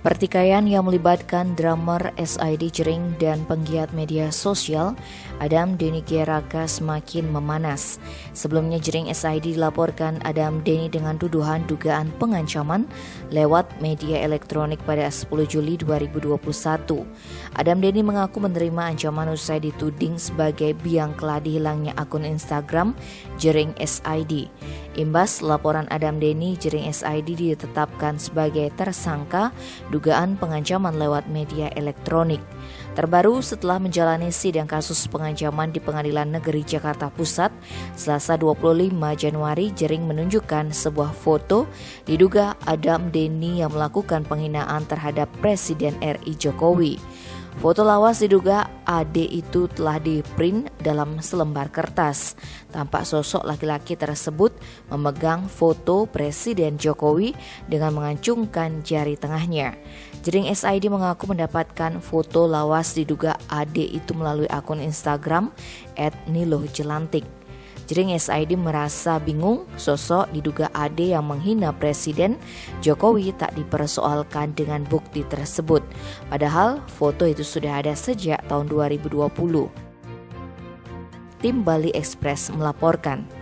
Pertikaian yang melibatkan drummer SID Jering dan penggiat media sosial Adam Denny Geraka semakin memanas. Sebelumnya Jering SID dilaporkan Adam Denny dengan tuduhan dugaan pengancaman lewat media elektronik pada 10 Juli 2021. Adam Denny mengaku menerima ancaman usai dituding sebagai biang keladi hilangnya akun Instagram Jering SID. Imbas laporan Adam Denny, Jering SID ditetapkan sebagai tersangka dugaan pengancaman lewat media elektronik. Terbaru setelah menjalani sidang kasus pengancaman di Pengadilan Negeri Jakarta Pusat, Selasa 25 Januari, Jering menunjukkan sebuah foto diduga Adam Denny yang melakukan penghinaan terhadap Presiden RI Jokowi. Foto lawas diduga AD itu telah diprint dalam selembar kertas. Tampak sosok laki-laki tersebut memegang foto Presiden Jokowi dengan mengacungkan jari tengahnya. Jering SID mengaku mendapatkan foto lawas diduga AD itu melalui akun Instagram @nilohjelantik. Jering SID merasa bingung sosok diduga AD yang menghina Presiden Jokowi tak dipersoalkan dengan bukti tersebut. Padahal foto itu sudah ada sejak tahun 2020. Tim Bali Express melaporkan.